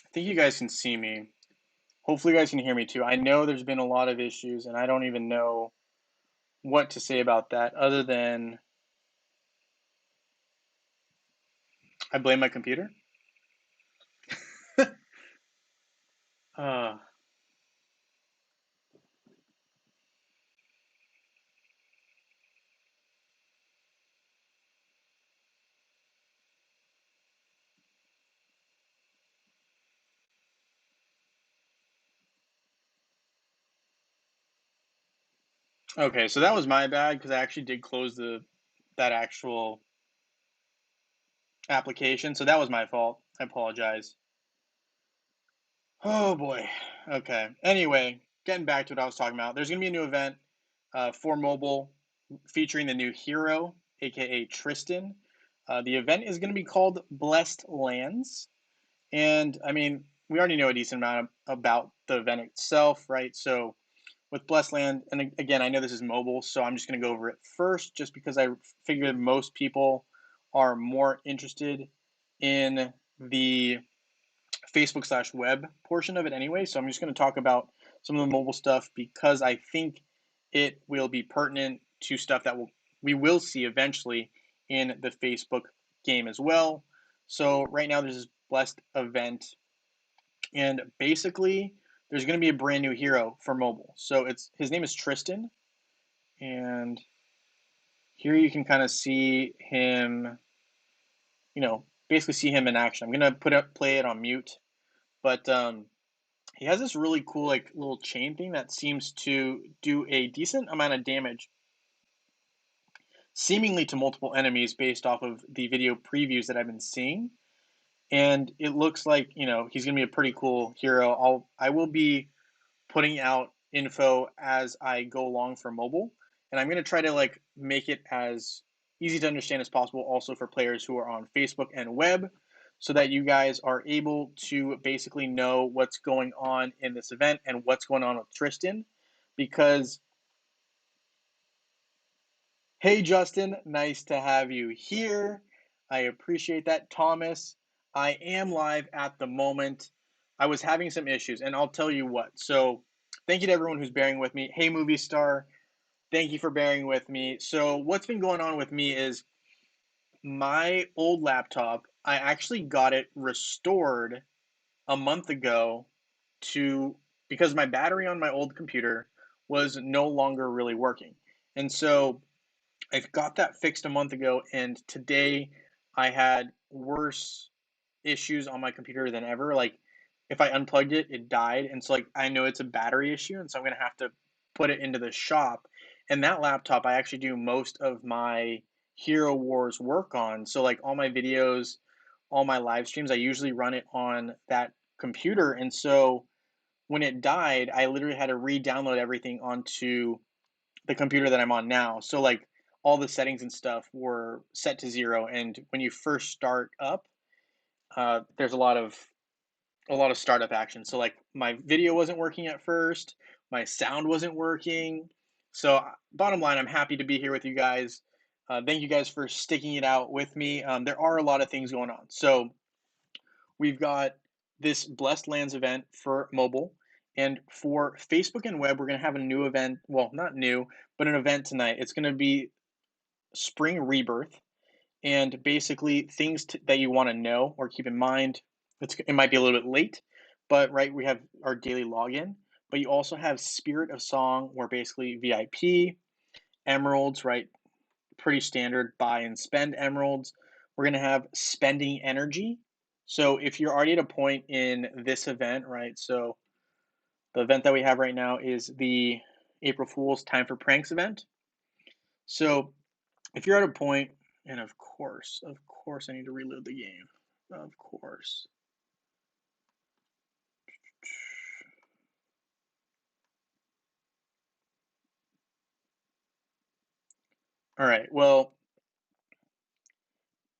I think you guys can see me. Hopefully, you guys can hear me too. I know there's been a lot of issues, and I don't even know what to say about that other than I blame my computer. uh, okay, so that was my bad because I actually did close that actual application, so that was my fault. I apologize. Oh boy. Okay. Anyway, getting back to what I was talking about, there's gonna be a new event for mobile featuring the new hero, aka Tristan. The event is going to be called Blessed Lands. And I mean, we already know a decent amount about the event itself, right? So with Blessed Land, and again, I know this is mobile, so I'm just going to go over it first, just because I figured most people are more interested in the Facebook/web portion of it anyway. So I'm just going to talk about some of the mobile stuff because I think it will be pertinent to stuff that we will see eventually in the Facebook game as well. So right now there's this Blessed event, and basically there's going to be a brand new hero for mobile. So it's his name is Tristan, and here you can kind of see him, basically see him in action. I'm going to play it on mute, but he has this really cool like little chain thing that seems to do a decent amount of damage, seemingly to multiple enemies based off of the video previews that I've been seeing. And it looks like he's gonna be a pretty cool hero. I will be putting out info as I go along for mobile, and I'm gonna try to like make it as easy to understand as possible, also for players who are on Facebook and web, so that you guys are able to basically know what's going on in this event and what's going on with Tristan. Because, hey, Justin, nice to have you here. I appreciate that. Thomas, I am live at the moment. I was having some issues, and I'll tell you what. So, thank you to everyone who's bearing with me. Hey, movie star, thank you for bearing with me. So, what's been going on with me is my old laptop, I actually got it restored a month ago to because my battery on my old computer was no longer really working. And so I got that fixed a month ago, and today I had worse issues on my computer than ever. Like if I unplugged it, it died, and so like I know it's a battery issue, and so I'm gonna have to put it into the shop. And that laptop, I actually do most of my Hero Wars work on. So like all my videos, all my live streams, I usually run it on that computer, and so when it died, I literally had to re-download everything onto the computer that I'm on now. So like all the settings and stuff were set to zero, and when you first start up, there's a lot of startup action. So like my video wasn't working at first, my sound wasn't working. So bottom line, I'm happy to be here with you guys. Thank you guys for sticking it out with me. There are a lot of things going on. So we've got this Blessed Lands event for mobile. And for Facebook and web, we're going to have a new event. Well, not new, but an event tonight. It's going to be Spring Rebirth. And basically, things that you want to know or keep in mind. It might be a little bit late, but right, we have our daily login. But you also have Spirit of Song, where basically VIP, emeralds, right? Pretty standard buy and spend emeralds. We're going to have spending energy. So if you're already at a point in this event, right? So the event that we have right now is the April Fool's Time for Pranks event. So if you're at a point, and of course, I need to reload the game. Of course. All right. Well,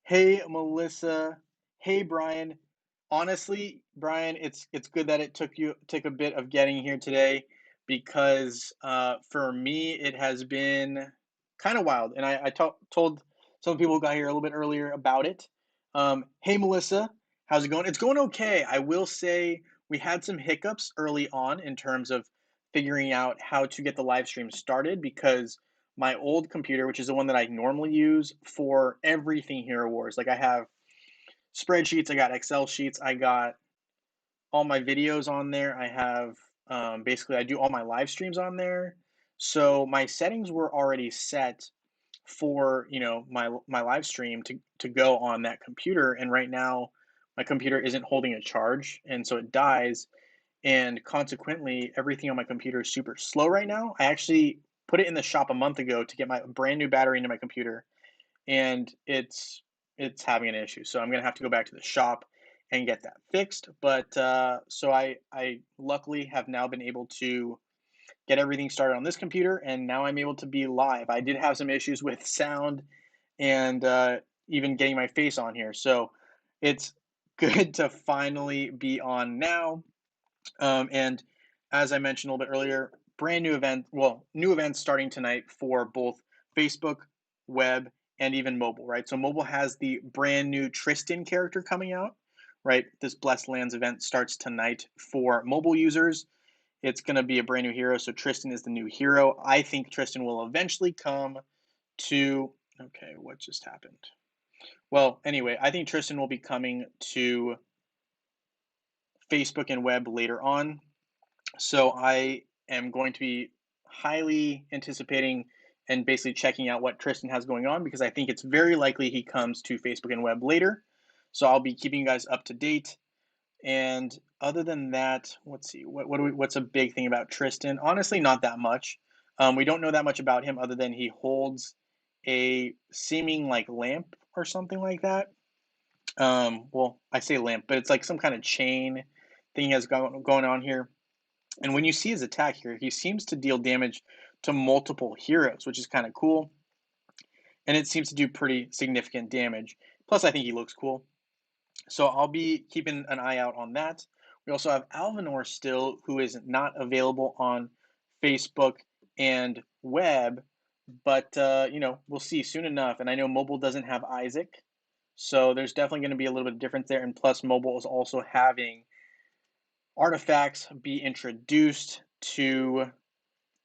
hey Melissa. Hey Brian. Honestly, Brian, it's good that it took a bit of getting here today because for me it has been kind of wild, and I told some people who got here a little bit earlier about it. Hey Melissa, How's it going? It's going okay. I will say we had some hiccups early on in terms of figuring out how to get the live stream started because my old computer, which is the one that I normally use for everything Hero Wars, like I have spreadsheets, I got Excel sheets, I got all my videos on there. I have basically I do all my live streams on there. So my settings were already set for my live stream to go on that computer, and right now my computer isn't holding a charge, and so it dies, and consequently everything on my computer is super slow right now. I actually put it in the shop a month ago to get my brand new battery into my computer, and it's having an issue. So I'm gonna have to go back to the shop and get that fixed. But so I luckily have now been able to get everything started on this computer, and now I'm able to be live. I did have some issues with sound and even getting my face on here, so it's good to finally be on now. And as I mentioned a little bit earlier, brand new event, well, new events starting tonight for both Facebook, web, and even mobile, right? So mobile has the brand new Tristan character coming out, right? This Blessed Lands event starts tonight for mobile users. It's going to be a brand new hero, so Tristan is the new hero. I think Tristan will eventually come to. Okay, what just happened? Well, anyway, I think Tristan will be coming to Facebook and web later on. So I am going to be highly anticipating and basically checking out what Tristan has going on because I think it's very likely he comes to Facebook and web later. So I'll be keeping you guys up to date. And other than that, let's see, what's a big thing about Tristan? Honestly, not that much. We don't know that much about him other than he holds a seeming like lamp or something like that. Well, I say lamp, but it's like some kind of chain thing he has going on here. And when you see his attack here, he seems to deal damage to multiple heroes, which is kind of cool. And it seems to do pretty significant damage. Plus, I think he looks cool. So I'll be keeping an eye out on that. We also have Alvinor still, who is not available on Facebook and web, but we'll see soon enough. And I know mobile doesn't have Isaac, so there's definitely going to be a little bit of difference there. And plus, mobile is also having artifacts be introduced to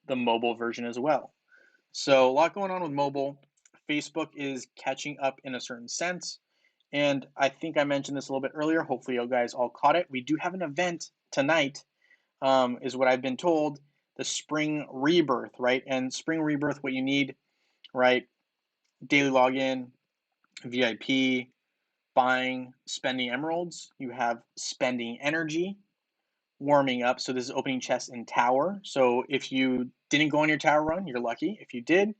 the mobile version as well. So a lot going on with mobile. Facebook is catching up in a certain sense. And I think I mentioned this a little bit earlier. Hopefully you guys all caught it. We do have an event tonight, is what I've been told. The Spring Rebirth, right? And Spring Rebirth, what you need, right? Daily login, VIP, buying, spending emeralds. You have spending energy, warming up. So this is opening chests in tower. So if you didn't go on your tower run, you're lucky. If you did,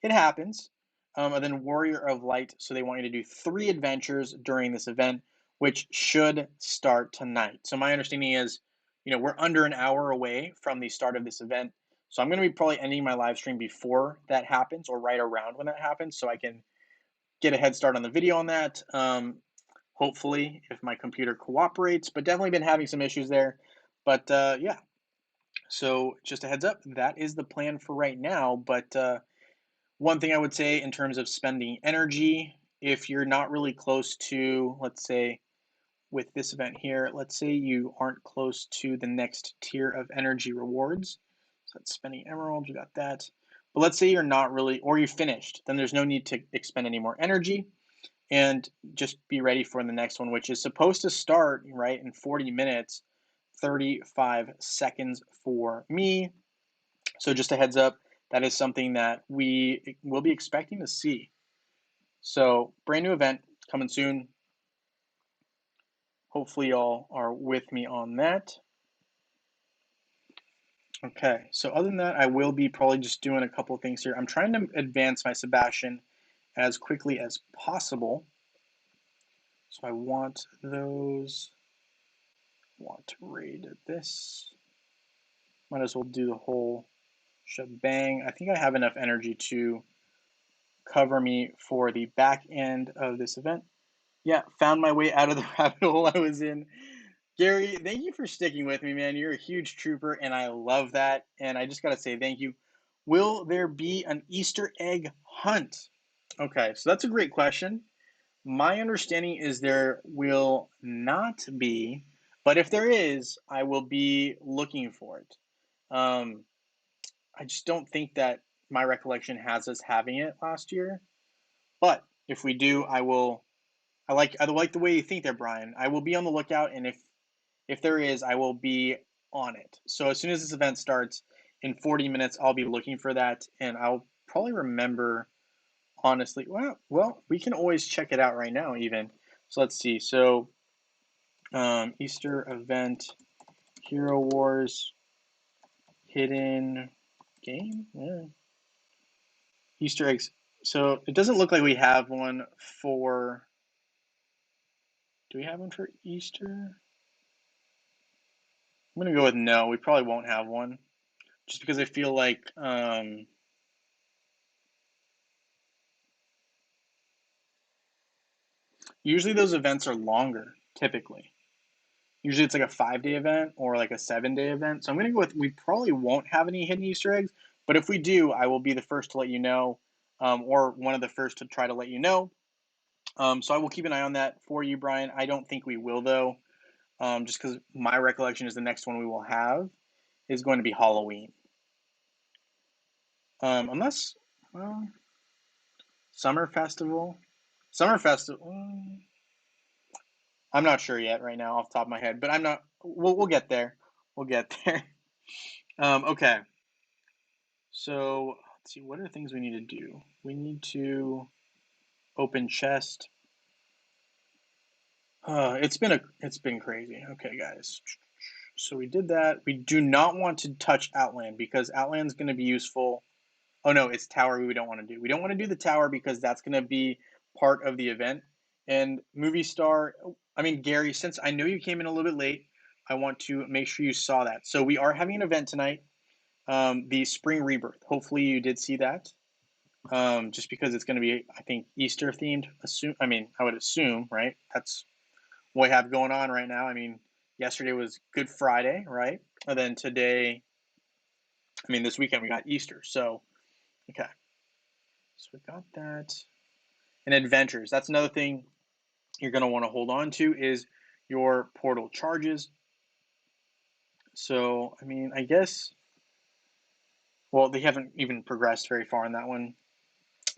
it happens. And then Warrior of Light. So they want you to do 3 adventures during this event, which should start tonight. So my understanding is, we're under an hour away from the start of this event. So I'm going to be probably ending my live stream before that happens or right around when that happens so I can get a head start on the video on that. Hopefully, if my computer cooperates, but definitely been having some issues there. But yeah, so just a heads up, that is the plan for right now. But one thing I would say in terms of spending energy, if you're not really close to, let's say, with this event here, let's say you aren't close to the next tier of energy rewards. So that's spending emeralds, you got that. But let's say you're not really, or you finished, then there's no need to expend any more energy and just be ready for the next one, which is supposed to start, right, in 40 minutes, 35 seconds for me. So just a heads up, that is something that we will be expecting to see. So brand new event coming soon. Hopefully y'all are with me on that. Okay, so other than that, I will be probably just doing a couple of things here. I'm trying to advance my Sebastian as quickly as possible. So I want those, want to raid this. Might as well do the whole shebang. I think I have enough energy to cover me for the back end of this event. Yeah, found my way out of the rabbit hole I was in. Gary, thank you for sticking with me, man. You're a huge trooper, and I love that. And I just got to say thank you. Will there be an Easter egg hunt? Okay, so that's a great question. My understanding is there will not be, but if there is, I will be looking for it. Um, I just don't think that my recollection has us having it last year. But if we do, I will. I like the way you think there, Brian. I will be on the lookout, and if there is, I will be on it. So as soon as this event starts in 40 minutes, I'll be looking for that, and I'll probably remember honestly. Well, we can always check it out right now, even. So let's see. So Easter event, Hero Wars, hidden game, yeah. Easter eggs. So it doesn't look like we have one for. Do we have one for Easter? I'm gonna go with no. We probably won't have one, just because I feel like usually those events are longer. Typically, usually it's like a 5 day event or like a 7 day event. So I'm gonna go with we probably won't have any hidden Easter eggs, but if we do, I will be the first to let you know, or one of the first to try to let you know. So I will keep an eye on that for you, Brian. I don't think we will though, just because my recollection is the next one we will have is going to be Halloween. Unless, well, summer festival, summer festival. I'm not sure yet right now off the top of my head, but I'm not. We'll get there. We'll get there. Okay. So let's see. What are the things we need to do? We need to open chest. It's been crazy. Okay, guys. So we did that. We do not want to touch Outland because Outland's going to be useful. Oh no, it's Tower we don't want to do. We don't want to do the Tower because that's going to be part of the event. And Movie Star, I mean, Gary, since I know you came in a little bit late, I want to make sure you saw that. So we are having an event tonight, the Spring Rebirth. Hopefully you did see that. Just because it's going to be, I think, Easter themed. I would assume, right? That's what we have going on right now. I mean, yesterday was Good Friday, right? And then today, this weekend we got Easter. So, okay. So we got that. And adventures. That's another thing you're going to want to hold on to is your portal charges. So, I guess, well, they haven't even progressed very far on that one.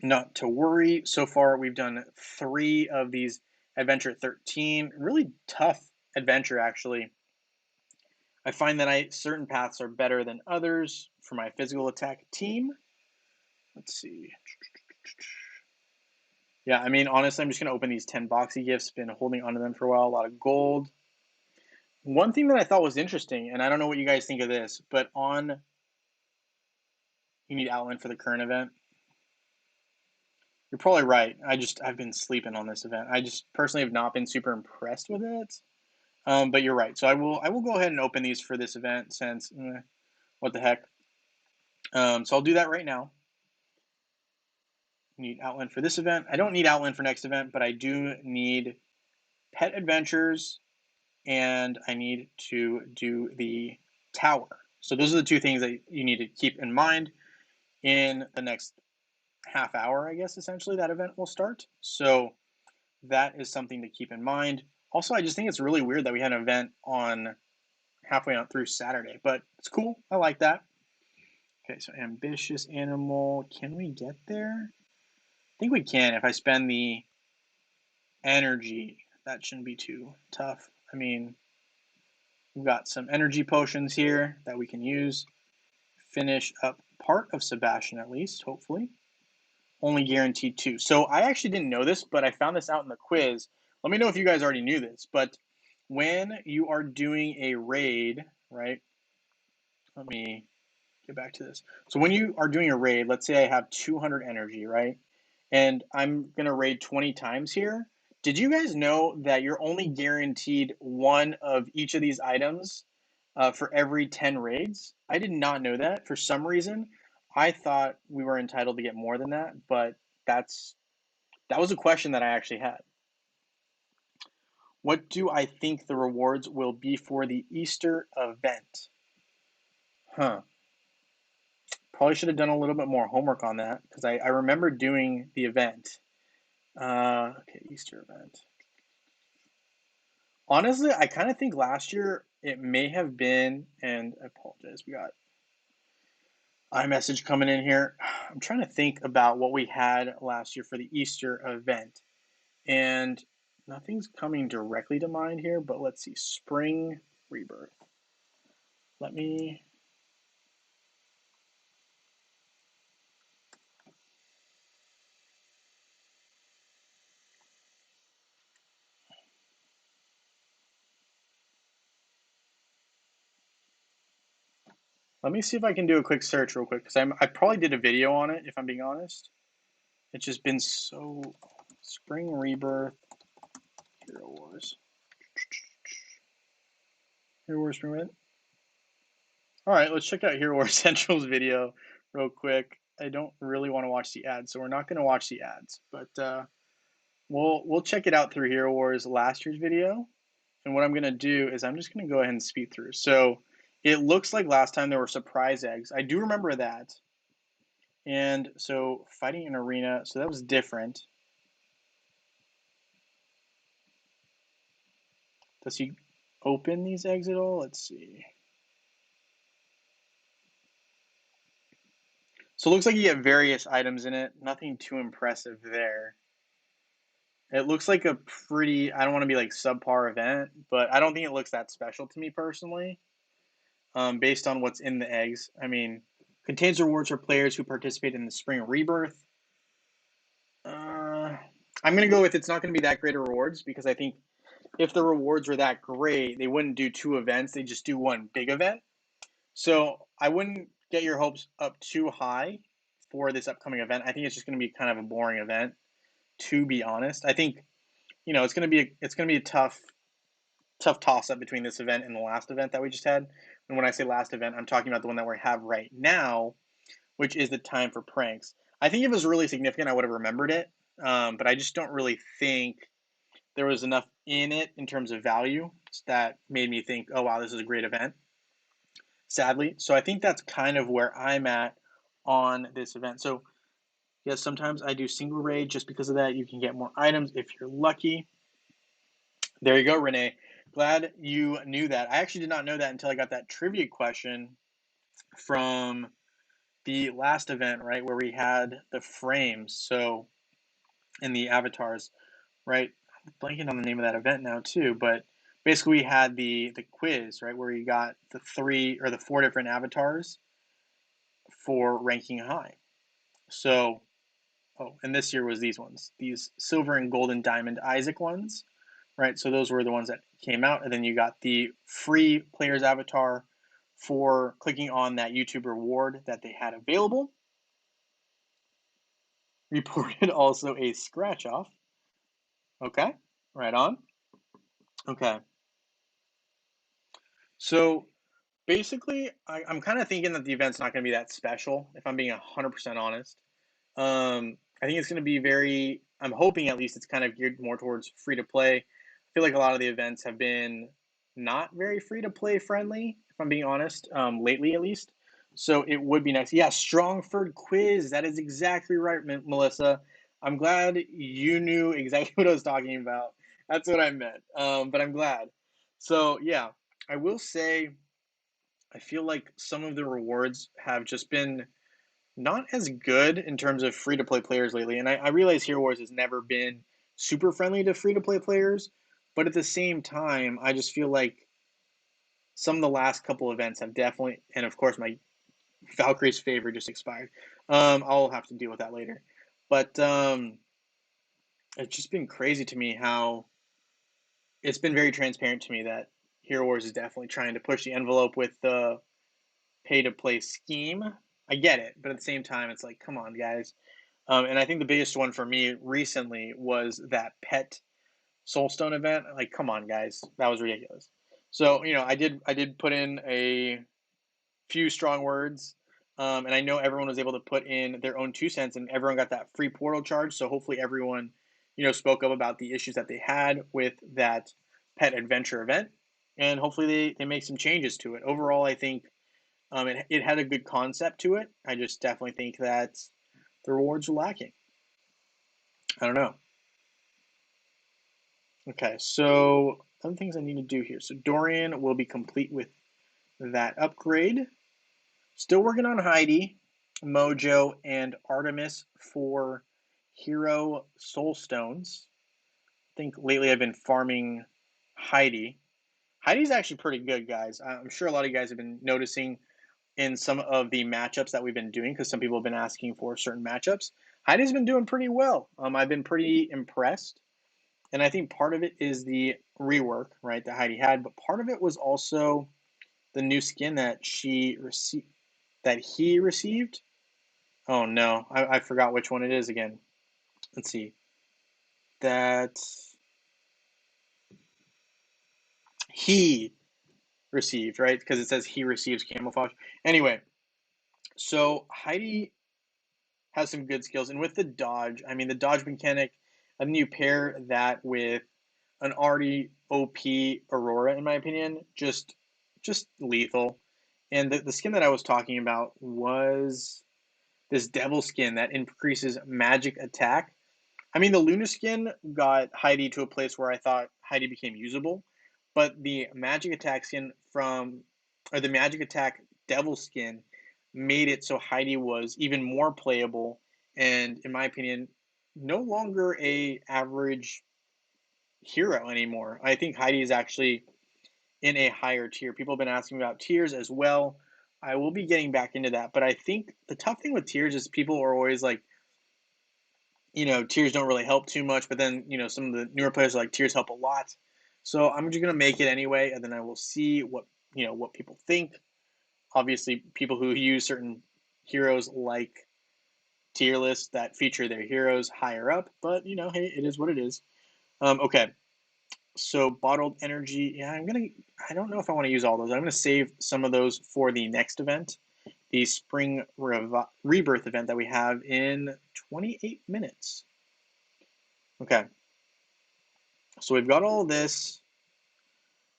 Not to worry. So far, we've done 3 of these Adventure 13. Really tough adventure, actually. I find that certain paths are better than others for my physical attack team. Let's see. Yeah, honestly, I'm just going to open these 10 boxy gifts. Been holding onto them for a while. A lot of gold. One thing that I thought was interesting, and I don't know what you guys think of this, but you need Outland for the current event. You're probably right. I've been sleeping on this event. I just personally have not been super impressed with it. But you're right. So I will go ahead and open these for this event since what the heck. So I'll do that right now. Need Outland for this event. I don't need Outland for next event, but I do need Pet Adventures, and I need to do the Tower. So those are the 2 things that you need to keep in mind in the next half hour, I guess, essentially, that event will start. So that is something to keep in mind. Also, I just think it's really weird that we had an event on halfway on through Saturday, but it's cool. I like that. Okay, so ambitious animal. Can we get there? I think we can if I spend the energy. That shouldn't be too tough. We've got some energy potions here that we can use. Finish up part of Sebastian at least, hopefully. Only guaranteed 2. So I actually didn't know this, but I found this out in the quiz. Let me know if you guys already knew this, but when you are doing a raid, right? Let me get back to this. So when you are doing a raid, let's say I have 200 energy, right? And I'm going to raid 20 times here. Did you guys know that you're only guaranteed 1 of each of these items for every 10 raids? I did not know that. For some reason, I thought we were entitled to get more than that, but that was a question that I actually had. What do I think the rewards will be for the Easter event? Probably should have done a little bit more homework on that because I remember doing the event. Okay, Easter event. Honestly, I kind of think last year it may have been, and I apologize, we got iMessage coming in here. I'm trying to think about what we had last year for the Easter event, and nothing's coming directly to mind here, but let's see. Spring Rebirth. Let me see if I can do a quick search real quick because I probably did a video on it if I'm being honest. It's just been so Spring Rebirth Hero Wars. Hero Wars Spring Rebirth. All right, let's check out Hero Wars Central's video real quick. I don't really want to watch the ads, so we're not going to watch the ads, but we'll check it out through Hero Wars last year's video. And what I'm going to do is I'm just going to go ahead and speed through. So it looks like last time there were surprise eggs. I do remember that. And so fighting in arena, so that was different. Does he open these eggs at all? Let's see. So it looks like you get various items in it. Nothing too impressive there. It looks like a pretty, I don't want to be like subpar event, but I don't think it looks that special to me personally, based on what's in the eggs. I mean, contains rewards for players who participate in the Spring Rebirth. I'm going to go with it's not going to be that great of rewards because I think if the rewards were that great, they wouldn't do two events. They just do one big event. So I wouldn't get your hopes up too high for this upcoming event. I think it's just going to be kind of a boring event, to be honest. I think it's going to be a tough toss up between this event and the last event that we just had. And when I say last event, I'm talking about the one that we have right now, which is the time for pranks. I think if it was really significant, I would have remembered it, but I just don't really think there was enough in it in terms of value that made me think, oh wow, this is a great event. Sadly, so I think that's kind of where I'm at on this event. So yes, sometimes I do single raid just because of that. You can get more items if you're lucky. There you go, Renee. Glad you knew that. I actually did not know that until I got that trivia question from the last event, right, where we had the frames, so in the avatars, right? I'm blanking on the name of that event now too, but basically we had the quiz, right, where you got the 3 or the 4 different avatars for ranking high. So, and this year was these ones, these silver and golden diamond Isaac ones, right? So those were the ones that came out, and then you got the free player's avatar for clicking on that YouTube reward that they had available. Reported also a scratch off. Okay, right on. Okay, so basically, I'm kind of thinking that the event's not going to be that special, if I'm being 100% honest. I think it's going to be very, I'm hoping at least it's kind of geared more towards free to play. I feel like a lot of the events have been not very free to play friendly, if I'm being honest, lately at least. So it would be nice. Yeah, Strongford quiz. That is exactly right, Melissa. I'm glad you knew exactly what I was talking about. That's what I meant. But I'm glad. So yeah, I will say I feel like some of the rewards have just been not as good in terms of free to play players lately. And I realize Hero Wars has never been super friendly to free to play players, but at the same time, I just feel like some of the last couple events have definitely, and of course, my Valkyrie's favor just expired. I'll have to deal with that later. But it's just been crazy to me how it's been very transparent to me that Hero Wars is definitely trying to push the envelope with the pay to play scheme. I get it, but at the same time, it's like, come on, guys. And I think the biggest one for me recently was that pet Soulstone event. Like, come on, guys, that was ridiculous. So I did put in a few strong words, and I know everyone was able to put in their own 2 cents, and everyone got that free portal charge. So hopefully everyone, spoke up about the issues that they had with that pet adventure event, and hopefully they make some changes to it. Overall, I think it had a good concept to it. I just definitely think that the rewards were lacking. I don't know. Okay, so some things I need to do here. So Dorian will be complete with that upgrade. Still working on Heidi, Mojo, and Artemis for Hero Soul Stones. I think lately I've been farming Heidi. Heidi's actually pretty good, guys. I'm sure a lot of you guys have been noticing in some of the matchups that we've been doing because some people have been asking for certain matchups. Heidi's been doing pretty well. I've been pretty impressed. And I think part of it is the rework, right, that Heidi had, but part of it was also the new skin that he received. Oh no, I forgot which one it is again. Let's see. That he received, right? Because it says he receives camouflage. Anyway, so Heidi has some good skills, and with the dodge, I mean the dodge mechanic, and then you pair that with an already OP Aurora, in my opinion, just lethal. And the skin that I was talking about was this devil skin that increases magic attack. I mean, the Luna skin got Heidi to a place where I thought Heidi became usable, but the magic attack skin or the magic attack devil skin made it so Heidi was even more playable and, in my opinion, no longer a average hero anymore. I think Heidi is actually in a higher tier. People have been asking about tiers as well. I will be getting back into that, but I think the tough thing with tiers is people are always like, tiers don't really help too much, but then, some of the newer players are like tiers help a lot. So I'm just gonna make it anyway, and then I will see what people think. Obviously, people who use certain heroes like tier lists that feature their heroes higher up, but hey, it is what it is. Okay, so bottled energy, yeah, I don't know if I want to use all those. I'm gonna save some of those for the next event, the spring rebirth event that we have in 28 minutes. Okay, so we've got all this.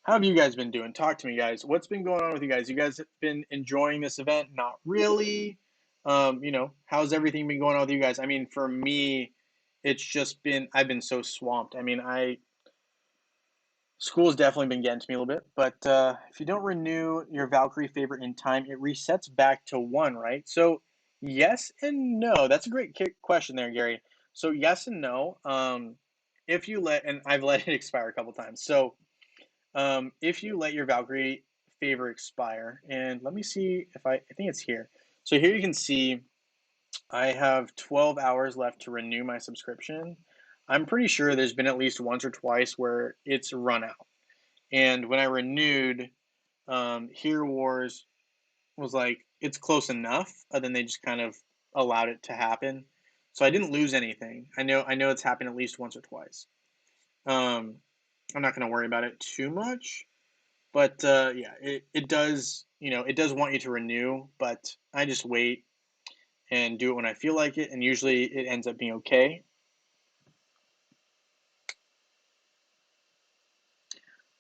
How have you guys been doing? Talk to me, guys. What's been going on with you guys? You guys have been enjoying this event? Not really. How's everything been going on with you guys? I mean, for me, I've been so swamped. I mean, school's definitely been getting to me a little bit, but if you don't renew your Valkyrie favorite in time, it resets back to one, right? So yes and no. That's a great question there, Gary. So yes and no. If you and I've let it expire a couple times. So if you let your Valkyrie favor expire, and let me see if I think it's here. So here you can see I have 12 hours left to renew my subscription. I'm pretty sure there's been at least once or twice where it's run out. And when I renewed, Hero Wars was like, it's close enough. Then they just kind of allowed it to happen. So I didn't lose anything. I know it's happened at least once or twice. Um, I'm not going to worry about it too much. But yeah, it does, it does want you to renew, but I just wait and do it when I feel like it, and usually it ends up being okay.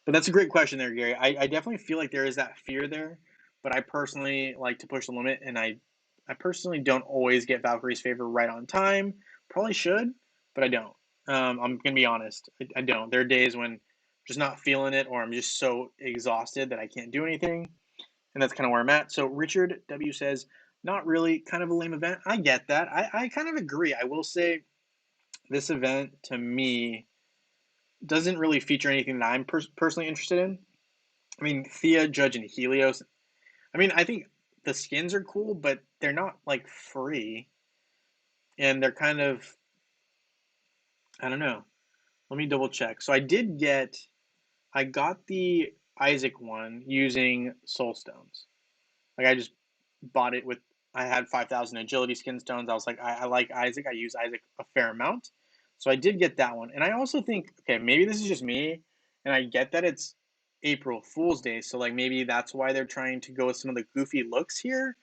But that's a great question there, Gary. I definitely feel like there is that fear there, but I personally like to push the limit, and I personally don't always get Valkyrie's favor right on time. Probably should, but I don't. I'm gonna be honest. I don't. There are days when I'm just not feeling it, or I'm just so exhausted that I can't do anything. And that's kind of where I'm at. So Richard W says, not really, kind of a lame event. I get that. I kind of agree. I will say this event to me doesn't really feature anything that I'm personally interested in. I mean, Thea, Judge, and Helios. I mean, I think the skins are cool, but they're not like free, and they're kind of, I don't know. Let me double check. So I got the Isaac one using Soul Stones. Like I just bought it with I had 5,000 agility skin stones. I was like, I like Isaac. I use Isaac a fair amount. So I did get that one. And I also think, okay, maybe this is just me, and I get that it's April Fool's Day. So like maybe that's why they're trying to go with some of the goofy looks here.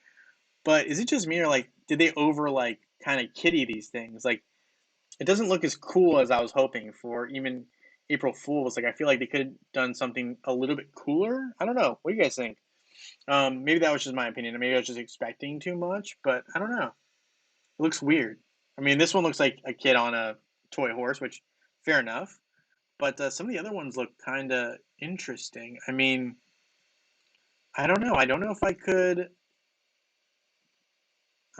But is it just me, or like did they over like kind of kitty these things? Like it doesn't look as cool as I was hoping for even April Fool's. Like I feel like they could have done something a little bit cooler. I don't know. What do you guys think? Maybe that was just my opinion. Maybe I was just expecting too much, but I don't know. It looks weird. I mean, this one looks like a kid on a toy horse, which fair enough. but some of the other ones look kind of interesting. I mean, I don't know. I don't know if I could.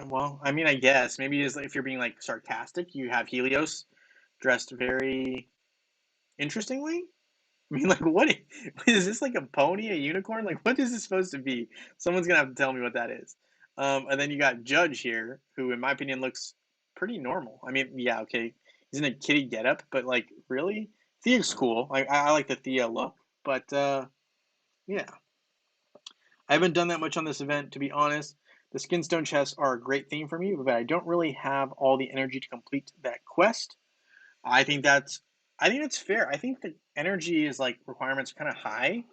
Well, I mean, I guess maybe is if you're being like sarcastic, you have Helios dressed very interestingly. I mean, like, what is this like a pony, a unicorn? Like, what is this supposed to be? Someone's gonna have to tell me what that is. And then you got Judge here, who, in my opinion, looks pretty normal. I mean, yeah, okay, he's in a kitty getup, but like, really, Thea's cool. I like the Thea look, but yeah, I haven't done that much on this event, to be honest. The Skinstone chests are a great theme for me, but I don't really have all the energy to complete that quest. I think that's I think that's fair. I think the energy is like requirements are kind of high,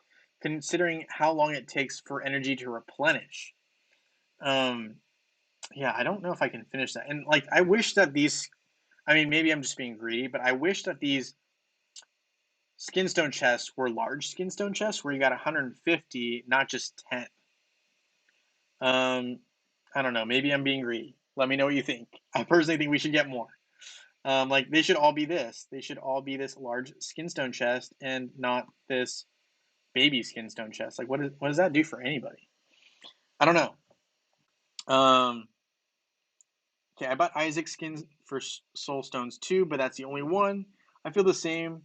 considering how long it takes for energy to replenish. Um, yeah, I don't know if I can finish that. And like, I wish that these. I mean, maybe I'm just being greedy, but I wish that these skinstone chests were large skinstone chests where you got 150, not just 10. Um, I don't know. Maybe I'm being greedy. Let me know what you think. I personally think we should get more. Like they should all be this. They should all be this large skinstone chest and not this baby skinstone chest. Like what does that do for anybody? I don't know. Um, okay, I bought Isaac skins for Soul Stones too, but that's the only one. I feel the same.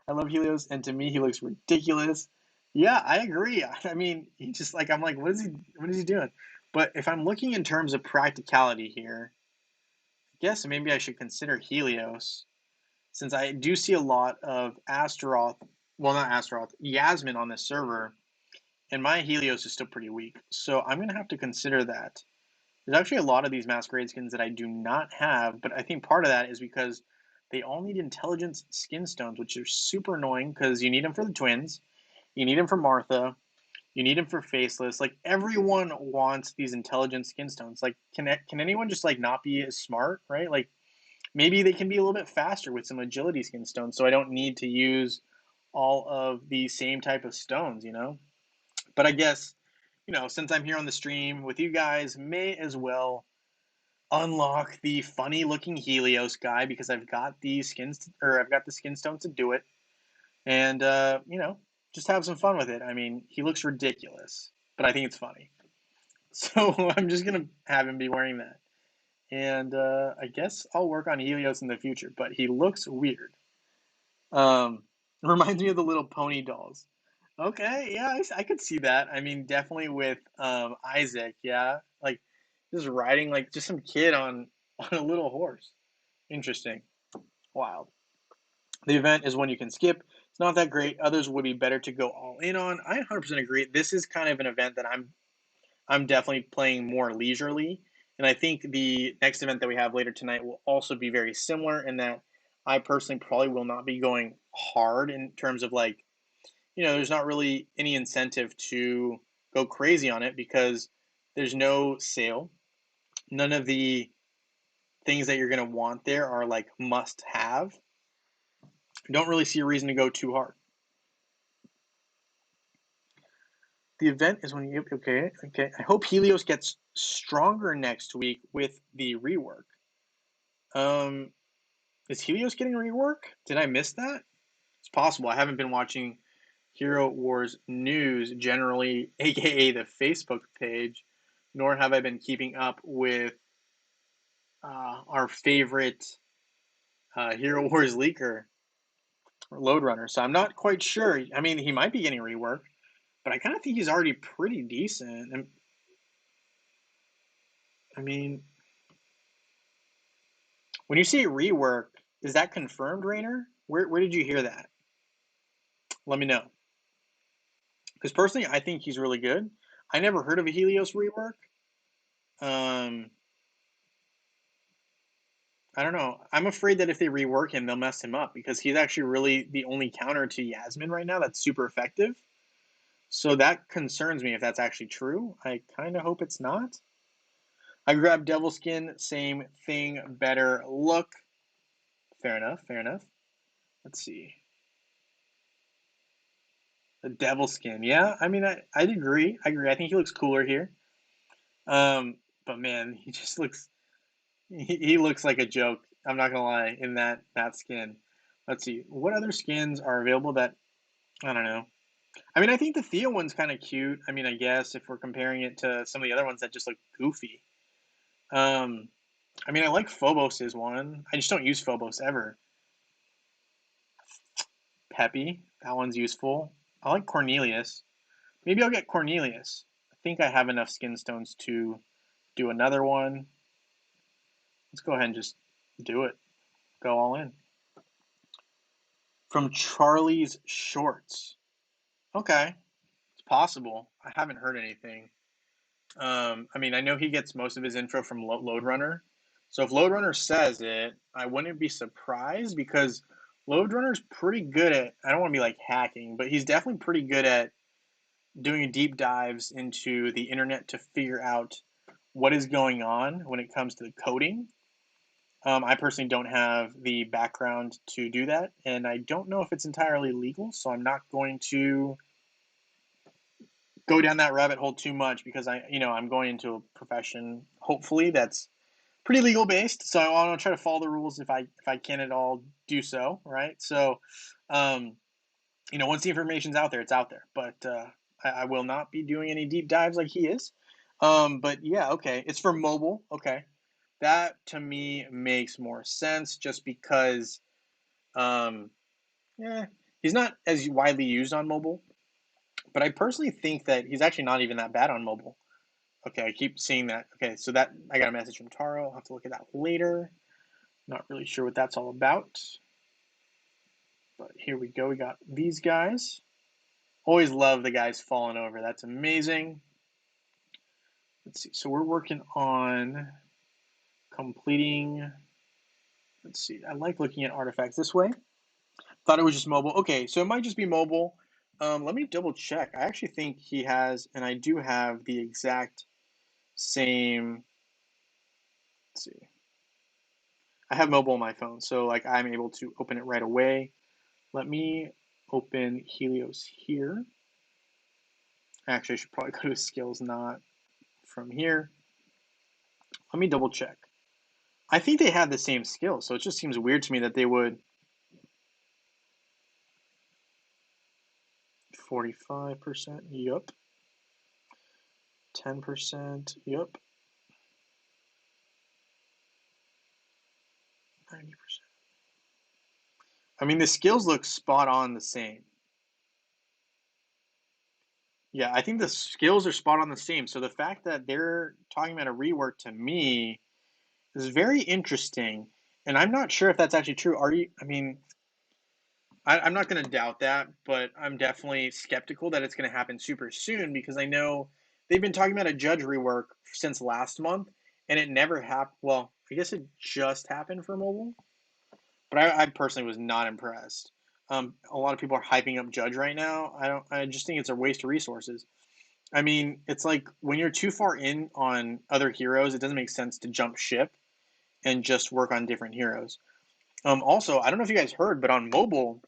I love Helios, and to me, he looks ridiculous. Yeah, I agree. I mean, he just like I'm like, what is he doing? But if I'm looking in terms of practicality here, I guess maybe I should consider Helios since I do see a lot of Astaroth, well, not Astaroth, Yasmin on this server, and my Helios is still pretty weak. So I'm going to have to consider that. There's actually a lot of these Masquerade skins that I do not have, but I think part of that is because they all need intelligence skin stones, which are super annoying because you need them for the twins, you need them for Martha, you need them for Faceless. Like everyone wants these intelligence skin stones. Like can anyone just like not be as smart, right? Like maybe they can be a little bit faster with some agility skin stones, so I don't need to use all of the same type of stones, you know? But I guess, since I'm here on the stream with you guys, may as well unlock the funny looking Helios guy because I've got the skins or I've got the skin stones to do it. And just have some fun with it. I mean, he looks ridiculous, but I think it's funny. So I'm just gonna have him be wearing that. And I guess I'll work on Helios in the future, but he looks weird. Um, reminds me of the little pony dolls. Okay, yeah, I could see that. I mean, definitely with Isaac, yeah, like just riding like just some kid on on a little horse. Interesting. Wild. The event is one you can skip. It's not that great. Others would be better to go all in on. I 100% agree. This is kind of an event that I'm definitely playing more leisurely. And I think the next event that we have later tonight will also be very similar in that I personally probably will not be going hard in terms of like, there's not really any incentive to go crazy on it because there's no sale. None of the things that you're going to want there are like must have. I don't really see a reason to go too hard. The event is when you okay. I hope Helios gets stronger next week with the rework. Um, is Helios getting rework? Did I miss that? It's possible. I haven't been watching Hero Wars news generally, aka the Facebook page, nor have I been keeping up with our favorite Hero Wars leaker, Load Runner. So I'm not quite sure. I mean, he might be getting rework, but I kind of think he's already pretty decent. And I mean, when you say rework, is that confirmed, Rainer? Where did you hear that? Let me know. Because personally, I think he's really good. I never heard of a Helios rework. Um, I don't know. I'm afraid that if they rework him, they'll mess him up because he's actually really the only counter to Yasmin right now that's super effective. So that concerns me if that's actually true. I kind of hope it's not. I grabbed Devil Skin, same thing, better look. Fair enough, fair enough. Let's see. The Devil Skin, yeah. I mean, I'd agree. I agree. I think he looks cooler here. But man, he just looks. He looks like a joke. I'm not gonna lie in that skin. Let's see. What other skins are available that I don't know. I mean, I think the Theo one's kind of cute. I mean, I guess if we're comparing it to some of the other ones that just look goofy. Um, I mean, I like Phobos's one. I just don't use Phobos ever. Peppy, that one's useful. I like Cornelius. Maybe I'll get Cornelius. I think I have enough skin stones to do another one. Let's go ahead and just do it. Go all in. From Charlie's Shorts. Okay, it's possible. I haven't heard anything. I mean, I know he gets most of his info from Load Runner. So if Load Runner says it, I wouldn't be surprised because Load Runner's pretty good at, I don't want to be like hacking, but he's definitely pretty good at doing deep dives into the internet to figure out what is going on when it comes to the coding. I personally don't have the background to do that, and I don't know if it's entirely legal, so I'm not going to go down that rabbit hole too much because I'm going into a profession hopefully that's pretty legal based. So I want to try to follow the rules if I can at all do so, right? So, um, once the information's out there, it's out there. But I will not be doing any deep dives like he is. But yeah, okay, it's for mobile. Okay, that to me makes more sense just because, um, yeah, he's not as widely used on mobile. But I personally think that he's actually not even that bad on mobile. Okay, I keep seeing that. Okay, so that I got a message from Taro. I'll have to look at that later. Not really sure what that's all about. But here we go. We got these guys. Always love the guys falling over. That's amazing. Let's see. So we're working on completing. Let's see. I like looking at artifacts this way. Thought it was just mobile. Okay, so it might just be mobile. Let me double check. I actually think he has, and I do have the exact same. Let's see. I have mobile on my phone, so like I'm able to open it right away. Let me open Helios here. Actually, I should probably go to skills, not from here. Let me double check. I think they have the same skills, so it just seems weird to me that they would. 45%, yup. 10%, yup. 90%. I mean, the skills look spot on the same. Yeah, I think the skills are spot on the same. So the fact that they're talking about a rework to me is very interesting. And I'm not sure if that's actually true. Are you, I mean, I'm not going to doubt that, but I'm definitely skeptical that it's going to happen super soon because I know they've been talking about a judge rework since last month, and it never happened. Well, I guess it just happened for mobile, but I personally was not impressed. A lot of people are hyping up Judge right now. I don't. I just think it's a waste of resources. I mean, it's like when you're too far in on other heroes, it doesn't make sense to jump ship and just work on different heroes. Also, I don't know if you guys heard, but on mobile,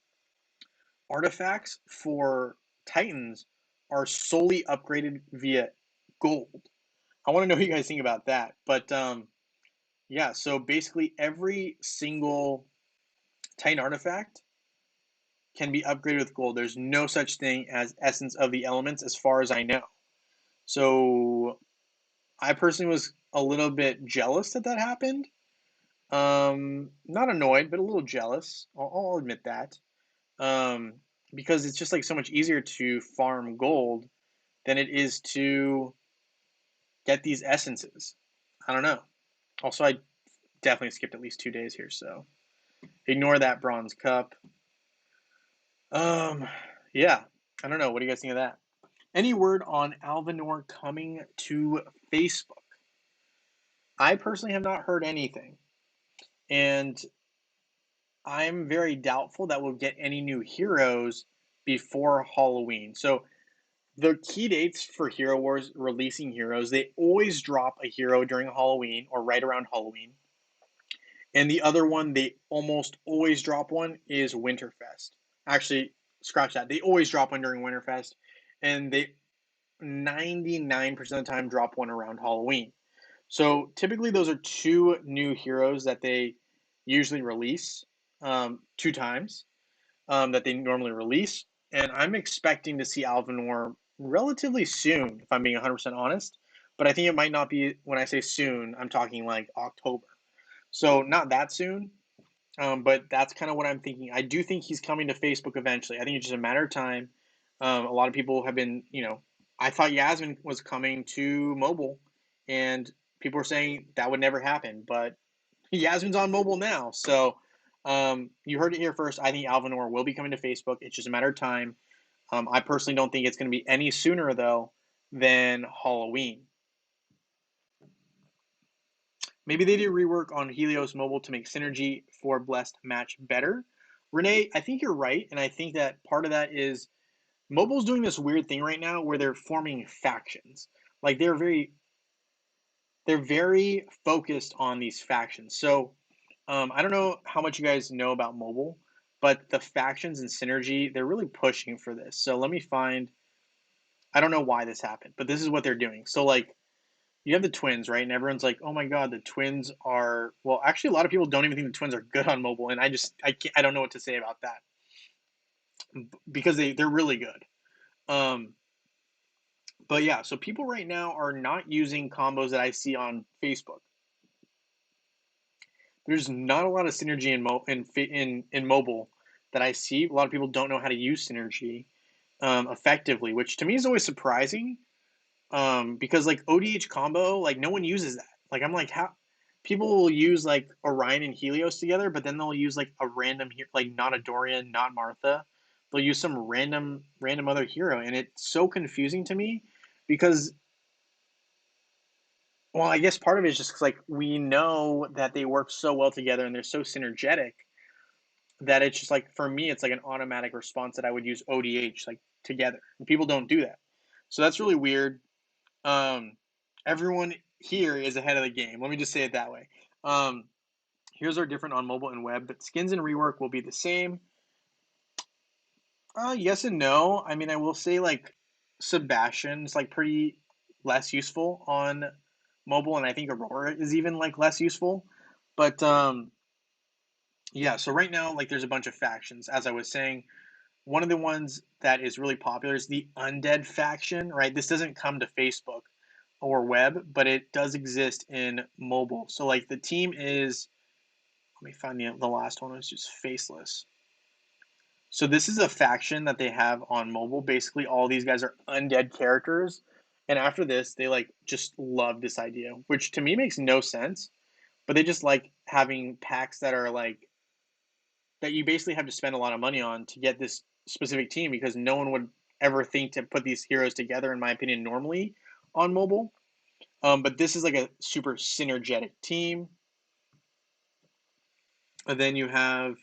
artifacts for Titans are solely upgraded via gold. I want to know what you guys think about that. But yeah, so basically every single Titan artifact can be upgraded with gold. There's no such thing as Essence of the Elements as far as I know. So I personally was a little bit jealous that that happened. Not annoyed, but a little jealous. I'll admit that. Um, because it's just like so much easier to farm gold than it is to get these essences. I don't know. Also, I definitely skipped at least 2 days here, so ignore that bronze cup. Um, yeah, I don't know. What do you guys think of that? Any word on Alvanor coming to Facebook? I personally have not heard anything, and I'm very doubtful that we'll get any new heroes before Halloween. So the key dates for Hero Wars releasing heroes, they always drop a hero during Halloween or right around Halloween. And the other one, they almost always drop one, is Winterfest. Actually, scratch that. They always drop one during Winterfest, and they 99% of the time drop one around Halloween. So typically, those are two new heroes that they usually release. 2 times that they normally release, and I'm expecting to see Alvinor relatively soon, if I'm being 100% honest. But I think it might not be when I say soon, I'm talking like October. So not that soon, but that's kind of what I'm thinking. I do think he's coming to Facebook eventually. I think it's just a matter of time. A lot of people have been, I thought Yasmin was coming to mobile, and people were saying that would never happen, but Yasmin's on mobile now. So you heard it here first. I think Alvinor will be coming to Facebook. It's just a matter of time. I personally don't think it's going to be any sooner, though, than Halloween. Maybe they do rework on Helios Mobile to make Synergy for Blessed match better. Renee, I think you're right, and I think that part of that is Mobile's doing this weird thing right now where they're forming factions. Like they're very focused on these factions. So I don't know how much you guys know about Mobile, but the factions and Synergy, they're really pushing for this. So let me find. I don't know why this happened, but this is what they're doing. So like you have the Twins, right? And everyone's like, "Oh my God, the Twins are." Well, actually, a lot of people don't even think the Twins are good on mobile, and I don't know what to say about that because they're really good. Um, but yeah, so people right now are not using combos that I see on Facebook. There's not a lot of synergy in mobile that I see. A lot of people don't know how to use synergy effectively, which to me is always surprising. Because like ODH combo, like no one uses that. Like I'm like, how people will use like Orion and Helios together, but then they'll use like a random like not a Dorian, not Martha. They'll use some random other hero, and it's so confusing to me because well, I guess part of it is just 'cause, like we know that they work so well together and they're so synergetic that it's just like for me it's like an automatic response that I would use ODH like together. And people don't do that. So that's really weird. Um, Everyone here is ahead of the game. Let me just say it that way. Here's our different on mobile and web, but skins and rework will be the same. Yes and no. I mean, I will say like Sebastian's like pretty less useful on mobile, and I think Aurora is even like less useful. But yeah, so right now like there's a bunch of factions. As I was saying, one of the ones that is really popular is the Undead faction, right? This doesn't come to Facebook or web, but it does exist in mobile. So like the team is, let me find the last one was just Faceless. So this is a faction that they have on mobile. Basically, all these guys are undead characters, and after this, they like just love this idea, which to me makes no sense. But they just like having packs that are like that you basically have to spend a lot of money on to get this specific team because no one would ever think to put these heroes together, in my opinion, normally on mobile. But this is like a super synergetic team. And then you have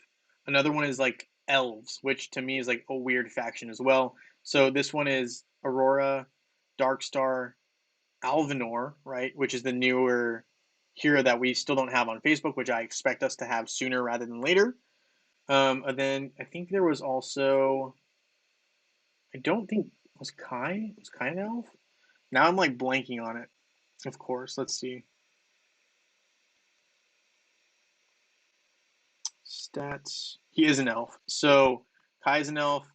another one is like elves, which to me is like a weird faction as well. So this one is Aurora, Darkstar, Alvinor, right, which is the newer hero that we still don't have on Facebook, which I expect us to have sooner rather than later. And then I think there was also I don't think was Kai an elf? Now I'm like blanking on it. Of course, let's see stats. He is an elf, so Kai's an elf.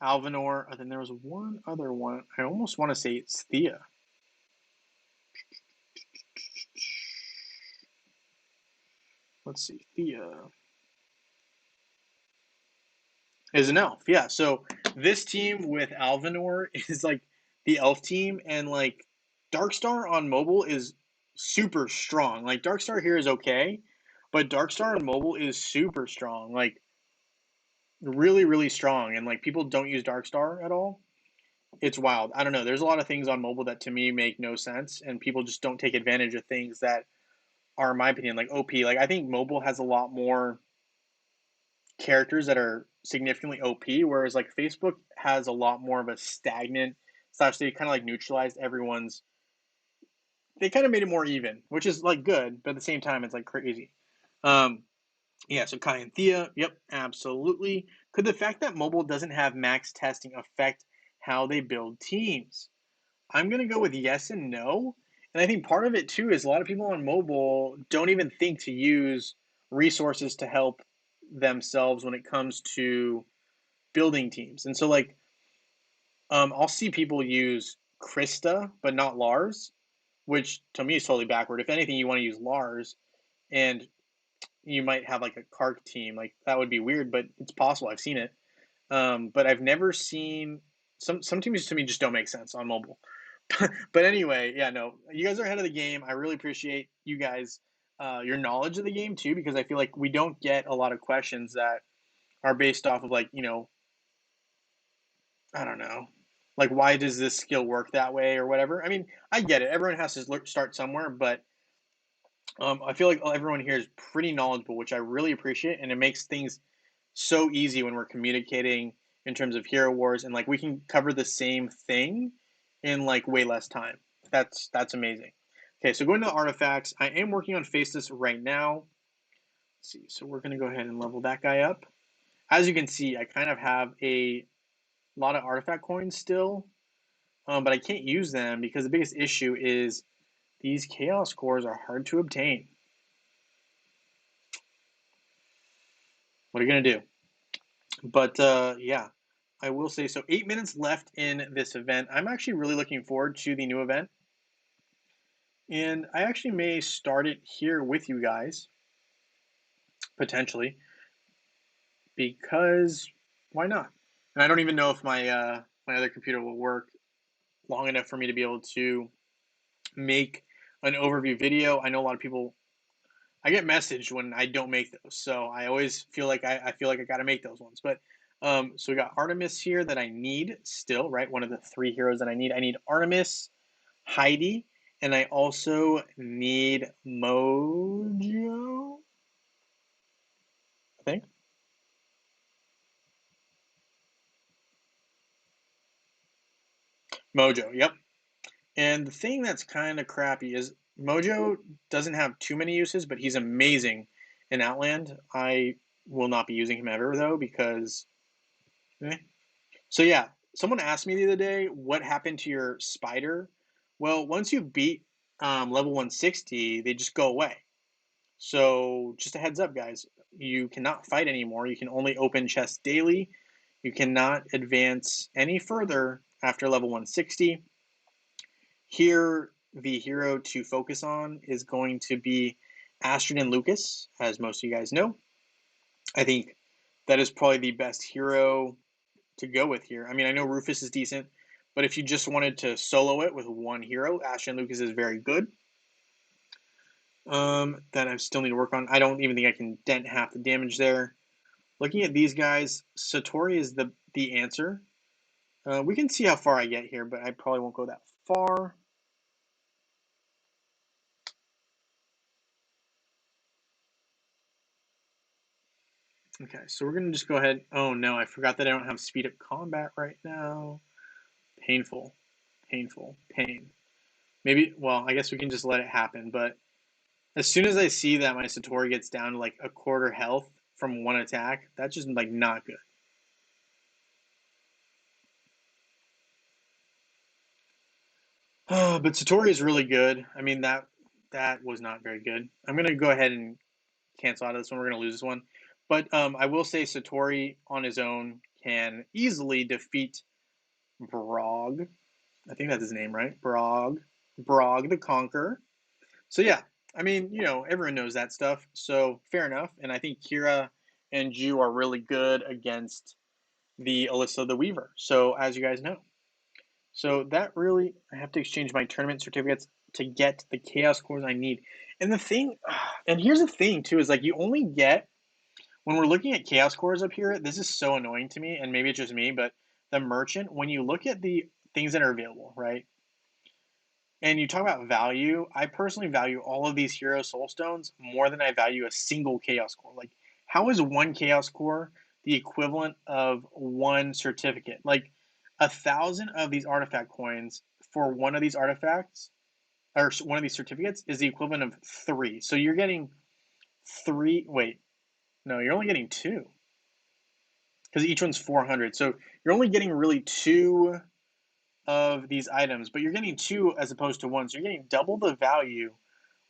Alvinor, and then there was one other one. I almost want to say it's Thea. Let's see, Thea is an elf. Yeah, so this team with Alvinor is like the elf team, and like Darkstar on mobile is super strong. Like Darkstar here is okay, but Darkstar on mobile is super strong. Like really, really strong, and like people don't use Darkstar at all. It's wild. I don't know. There's a lot of things on mobile that to me make no sense, and people just don't take advantage of things that are, in my opinion, like OP. Like I think mobile has a lot more characters that are significantly OP, whereas like Facebook has a lot more of a stagnant slash they kind of like neutralized everyone's. They kind of made it more even, which is like good, but at the same time, it's like crazy. Um, yeah, so Kai and Thea, yep, absolutely. Could the fact that mobile doesn't have max testing affect how they build teams? I'm gonna go with yes and no. And I think part of it too is a lot of people on mobile don't even think to use resources to help themselves when it comes to building teams. And so like I'll see people use Krista but not Lars, which to me is totally backward. If anything, you want to use Lars, and you might have like a Kark team. Like that would be weird, but it's possible. I've seen it. But I've never seen some teams to me just don't make sense on mobile. But anyway, yeah, no, you guys are ahead of the game. I really appreciate you guys, your knowledge of the game too, because I feel like we don't get a lot of questions that are based off of like, I don't know, like why does this skill work that way or whatever. I mean, I get it. Everyone has to start somewhere, but I feel like everyone here is pretty knowledgeable, which I really appreciate, and it makes things so easy when we're communicating in terms of hero wars, and like we can cover the same thing in like way less time. That's amazing. Okay, so going to the artifacts, I am working on Faceless right now. Let's see, so we're gonna go ahead and level that guy up. As you can see, I kind of have a lot of artifact coins still, but I can't use them because the biggest issue is these chaos cores are hard to obtain. What are you gonna do? But yeah, I will say so. 8 minutes left in this event. I'm actually really looking forward to the new event. And I actually may start it here with you guys, potentially, because why not? And I don't even know if my other computer will work long enough for me to be able to make an overview video. I know a lot of people, I get messaged when I don't make those, so I always feel like I feel like I got to make those ones. But so we got Artemis here that I need still, right? One of the 3 heroes that I need. I need Artemis, Heidi, and I also need Mojo, I think. Mojo, yep. And the thing that's kind of crappy is Mojo doesn't have too many uses, but he's amazing in Outland. I will not be using him ever though because. So yeah, someone asked me the other day what happened to your spider. Well, once you beat level 160, they just go away. So just a heads up, guys. You cannot fight anymore. You can only open chests daily. You cannot advance any further after level 160. Here, the hero to focus on is going to be Astrid and Lucas, as most of you guys know. I think that is probably the best hero to go with here. I mean, I know Rufus is decent, but if you just wanted to solo it with one hero, Astrid and Lucas is very good. That I still need to work on. I don't even think I can dent half the damage there. Looking at these guys, Satori is the answer. We can see how far I get here, but I probably won't go that far. Okay, so we're going to just go ahead. Oh no, I forgot that I don't have speed up combat right now. Painful. Painful. Pain. Maybe, well, I guess we can just let it happen, but as soon as I see that my Satori gets down to like a quarter health from one attack, that's just like not good. But Satori is really good. I mean, that was not very good. I'm going to go ahead and cancel out of this one. We're going to lose this one. But I will say Satori on his own can easily defeat Brog. I think that's his name, right? Brog the Conqueror. So yeah, I mean, everyone knows that stuff. So fair enough. And I think Kira and Ju are really good against the Alyssa the Weaver. So as you guys know. So that really, I have to exchange my tournament certificates to get the chaos cores I need. And the thing, and here's the thing too, is like you only get, when we're looking at chaos cores up here, this is so annoying to me, and maybe it's just me, but the merchant, when you look at the things that are available, right? And you talk about value, I personally value all of these hero soul stones more than I value a single chaos core. Like, how is one chaos core the equivalent of one certificate? Like 1,000 of these artifact coins for one of these artifacts or one of these certificates is the equivalent of 3. So you're getting 3. Wait, no, you're only getting 2 because each one's 400. So you're only getting really 2 of these items, but you're getting 2 as opposed to 1. So you're getting double the value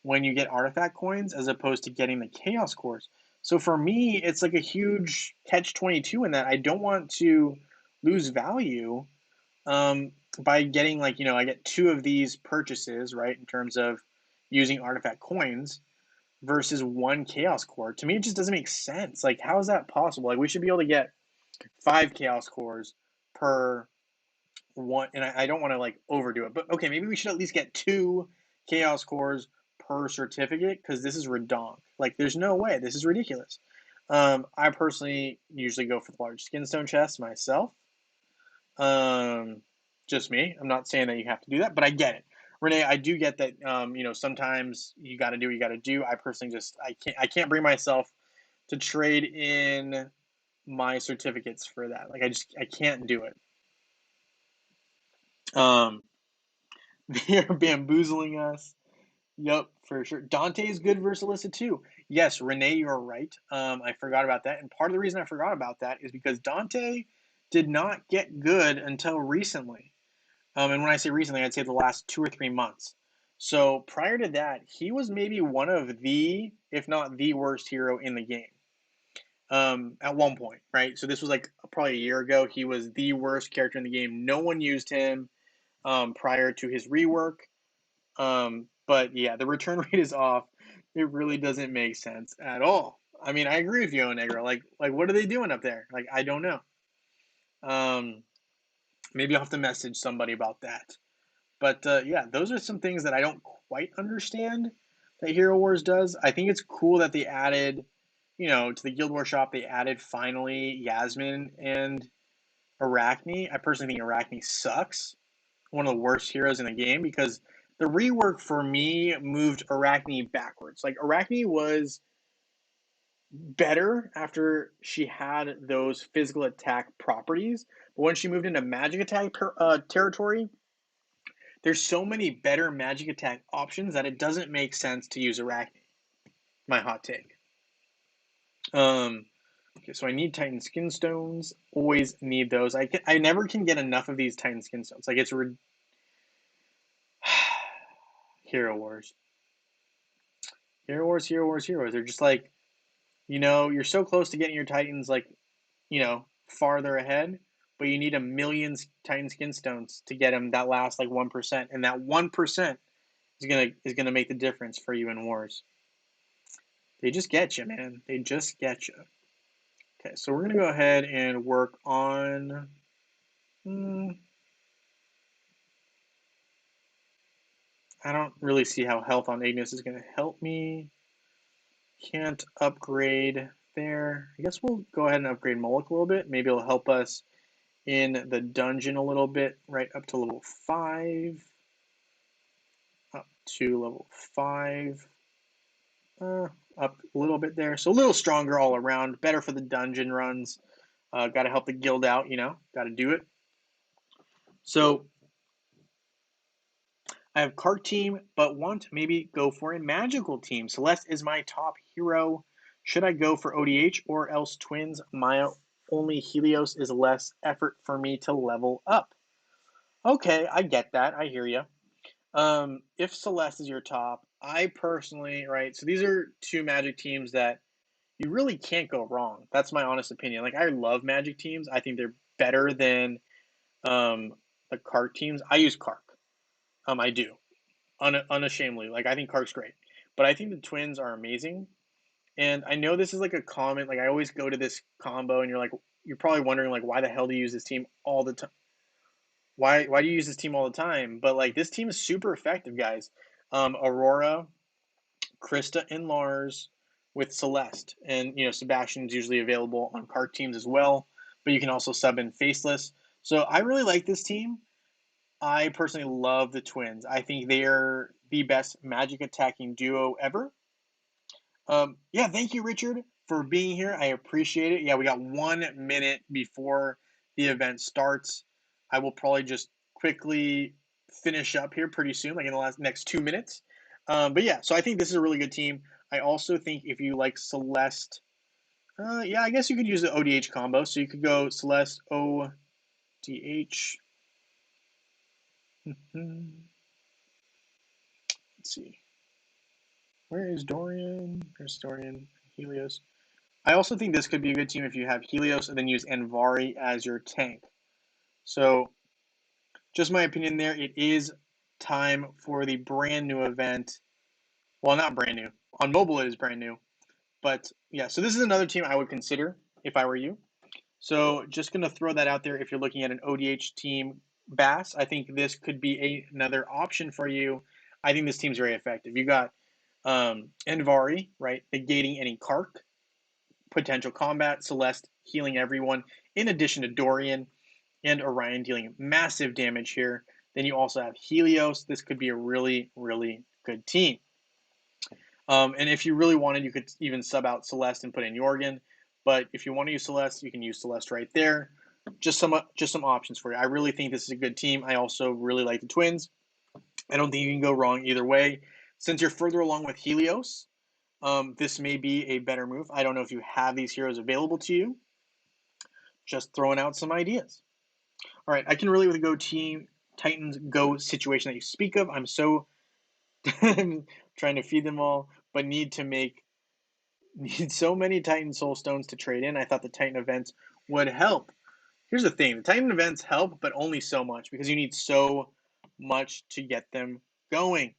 when you get artifact coins as opposed to getting the chaos cores. So for me, it's like a huge catch-22 in that I don't want to lose value um, by getting like, I get two of these purchases, right, in terms of using artifact coins versus one chaos core. To me, it just doesn't make sense. Like, how is that possible? Like, we should be able to get five chaos cores per one, and I don't want to like overdo it, but okay, maybe we should at least get two chaos cores per certificate because this is redonk. Like, there's no way. This is ridiculous. I personally usually go for the large skinstone chest myself. Um, just me. I'm not saying that you have to do that, but I get it. Renee, I do get that. Sometimes you got to do what you got to do. I personally just I can't bring myself to trade in my certificates for that. Like I can't do it. Um, they're bamboozling us. Yep, for sure. Dante is good versus Alyssa too. Yes, Renee, you're right. I forgot about that, and part of the reason I forgot about that is because Dante did not get good until recently. And when I say recently, I'd say the last 2 or 3 months. So prior to that, he was maybe one of the, if not the worst hero in the game. At one point, right? So this was like probably a year ago. He was the worst character in the game. No one used him prior to his rework. But yeah, the return rate is off. It really doesn't make sense at all. I mean, I agree with you, Onegro. Like, what are they doing up there? Like, I don't know. Um, maybe I'll have to message somebody about that. But yeah, those are some things that I don't quite understand that Hero Wars does. I think it's cool that they added, to the Guild Wars shop, they added finally Yasmin and Arachne. I personally think Arachne sucks. One of the worst heroes in the game because the rework for me moved Arachne backwards. Like Arachne was better after she had those physical attack properties, but when she moved into magic attack territory, there's so many better magic attack options that it doesn't make sense to use Arachne. My hot take. Okay, so I need Titan Skin Stones. Always need those. I never can get enough of these Titan Skin Stones. Like it's Hero Wars. Hero Wars, Hero Wars, Heroes. They're just like, you're so close to getting your Titans like, farther ahead, but you need a million Titan Skin Stones to get them that last like 1%, and that 1% is gonna make the difference for you in wars. They just get you, man. They just get you. Okay, so we're gonna go ahead and work on. I don't really see how health on Ignis is gonna help me. Can't upgrade there. I guess we'll go ahead and upgrade Moloch a little bit. Maybe it'll help us in the dungeon a little bit, right up to level 5. Up to level 5. Up a little bit there. So a little stronger all around. Better for the dungeon runs. Got to help the guild out, got to do it. So I have cart team, but want to maybe go for a magical team. Celeste is my top hero. Should I go for ODH or else twins? My only Helios is less effort for me to level up. Okay, I get that. I hear you. If Celeste is your top, I personally, right? So these are two Magic teams that you really can't go wrong. That's my honest opinion. Like I love Magic teams. I think they're better than um, the Kark teams. I use Kark. I do unashamedly. Like I think Kark's great, but I think the Twins are amazing. And I know this is like a comment. Like I always go to this combo, and you're probably wondering like why the hell do you use this team all the time? Why do you use this team all the time? But like this team is super effective, guys. Aurora, Krista, and Lars with Celeste, and Sebastian's usually available on card teams as well. But you can also sub in Faceless. So I really like this team. I personally love the Twins. I think they are the best magic attacking duo ever. Yeah, thank you, Richard, for being here. I appreciate it. Yeah, we got 1 minute before the event starts. I will probably just quickly finish up here pretty soon, like in the next 2 minutes. But yeah, so I think this is a really good team. I also think if you like Celeste, yeah, I guess you could use the ODH combo. So you could go Celeste ODH. Let's see. Where is Dorian? There's Dorian. Helios. I also think this could be a good team if you have Helios and then use Envari as your tank. So, just my opinion there. It is time for the brand new event. Well, not brand new. On mobile, it is brand new. But yeah, so this is another team I would consider if I were you. So just going to throw that out there. If you're looking at an ODH team, Bass, I think this could be another option for you. I think this team's very effective. You got Envari, right, negating any Kark, potential combat, Celeste healing everyone, in addition to Dorian and Orion dealing massive damage here. Then you also have Helios. This could be a really, really good team. And if you really wanted, you could even sub out Celeste and put in Jorgen. But if you want to use Celeste, you can use Celeste right there. Just some options for you. I really think this is a good team. I also really like the Twins. I don't think you can go wrong either way. Since you're further along with Helios, this may be a better move. I don't know if you have these heroes available to you. Just throwing out some ideas. All right, I can relate with the Go Team Titans Go situation that you speak of. I'm so trying to feed them all, but need so many Titan Soul Stones to trade in. I thought the Titan events would help. Here's the thing: the Titan events help, but only so much because you need so much to get them going.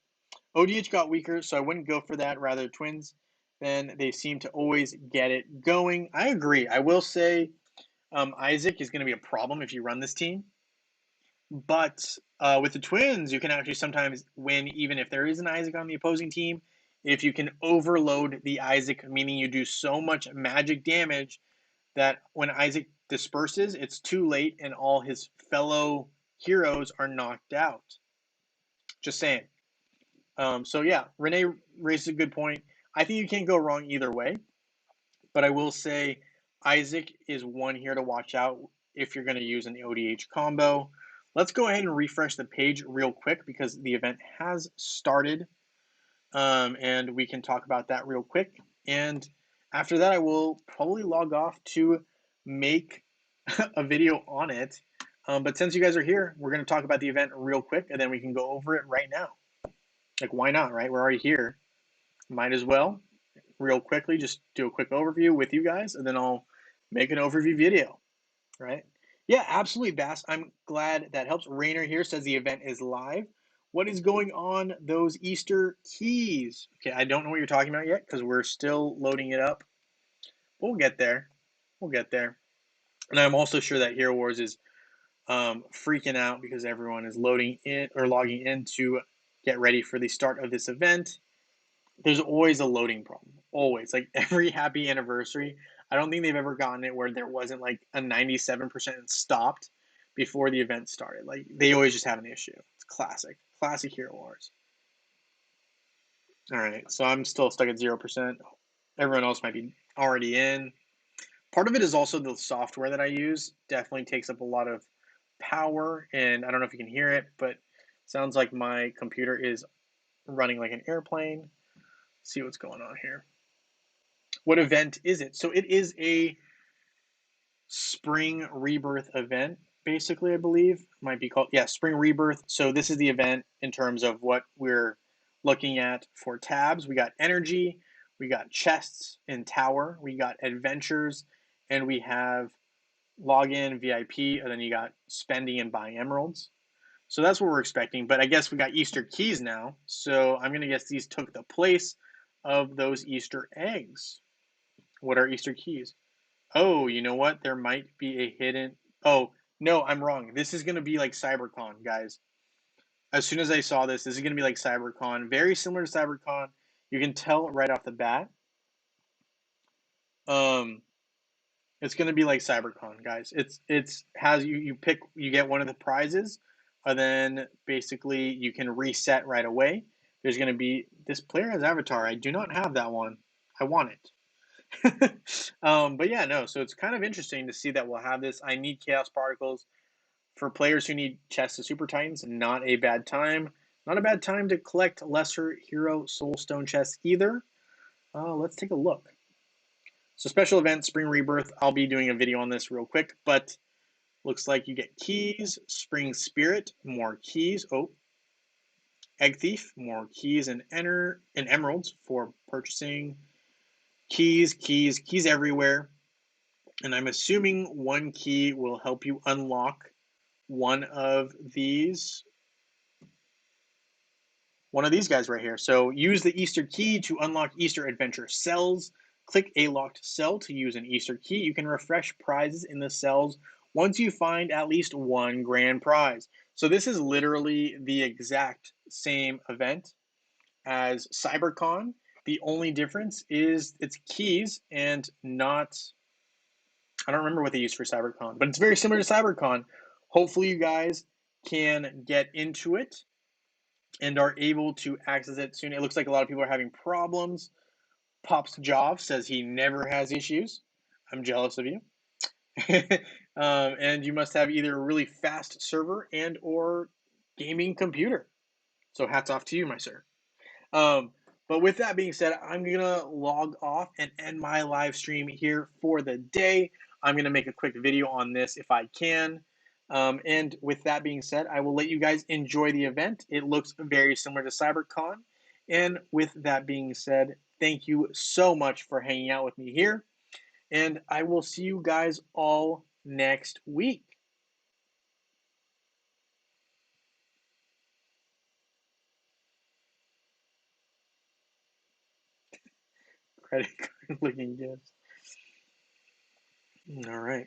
ODH got weaker, so I wouldn't go for that. Rather, Twins, then they seem to always get it going. I agree. I will say Isaac is going to be a problem if you run this team. But with the Twins, you can actually sometimes win even if there is an Isaac on the opposing team. If you can overload the Isaac, meaning you do so much magic damage that when Isaac disperses, it's too late and all his fellow heroes are knocked out. Just saying. So yeah, Renee raises a good point. I think you can't go wrong either way, but I will say Isaac is one here to watch out if you're going to use an ODH combo. Let's go ahead and refresh the page real quick because the event has started, and we can talk about that real quick. And after that, I will probably log off to make a video on it. But since you guys are here, we're going to talk about the event real quick, and then we can go over it right now. Like, why not, right? We're already here. Might as well, real quickly, just do a quick overview with you guys, and then I'll make an overview video, right? Yeah, absolutely, Bass. I'm glad that helps. Rainer here says the event is live. What is going on those Easter keys? Okay, I don't know what you're talking about yet because we're still loading it up. We'll get there. We'll get there. And I'm also sure that Hero Wars is freaking out because everyone is loading in or logging in to get ready for the start of this event. There's always a loading problem. Always. Like every happy anniversary, I don't think they've ever gotten it where there wasn't like a 97% stopped before the event started. Like they always just have an issue. It's classic. Classic Hero Wars. All right. So I'm still stuck at 0%. Everyone else might be already in. Part of it is also the software that I use definitely takes up a lot of power, and I don't know if you can hear it, but it sounds like my computer is running like an airplane. Let's see what's going on here. What event is it? So it is a spring rebirth event, basically, I believe. It might be called, yeah, spring rebirth. So this is the event in terms of what we're looking at for tabs. We got energy, we got chests in tower, we got adventures, and we have login, VIP, and then you got spending and buying emeralds. So that's what we're expecting. But I guess we got Easter keys now. So I'm going to guess these took the place of those Easter eggs. What are Easter keys? Oh, you know what? There might be a hidden. Oh, no, I'm wrong. This is going to be like CyberCon, guys. As soon as I saw this, this is going to be like CyberCon. Very similar to CyberCon. You can tell right off the bat. It's going to be like CyberCon, guys. It's has you pick, you get one of the prizes, and then basically you can reset right away. There's going to be this player has avatar. I do not have that one. I want it. But yeah, no. So it's kind of interesting to see that we'll have this. I need chaos particles for players who need chests of super titans. Not a bad time. Not a bad time to collect lesser hero soul stone chests either. Let's take a look. So special event, Spring Rebirth, I'll be doing a video on this real quick, but looks like you get keys, Spring Spirit, more keys. Oh, Egg Thief, more keys and emeralds for purchasing. keys everywhere. And I'm assuming one key will help you unlock one of these guys right here. So use the Easter key to unlock Easter adventure cells. Click a locked cell to use an Easter key. You can refresh prizes in the cells once you find at least one grand prize. So this is literally the exact same event as CyberCon. The only difference is it's keys and not, I don't remember what they use for CyberCon, but it's very similar to CyberCon. Hopefully you guys can get into it and are able to access it soon. It looks like a lot of people are having problems. Pops Joff says he never has issues. I'm jealous of you. And you must have either a really fast server and or gaming computer. So hats off to you, my sir. Um, but with that being said, I'm gonna log off and end my live stream here for the day. I'm gonna make a quick video on this if I can. And with that being said, I will let you guys enjoy the event. It looks very similar to CyberCon. And with that being said, thank you so much for hanging out with me here. And I will see you guys all next week. Credit card looking gifts. All right.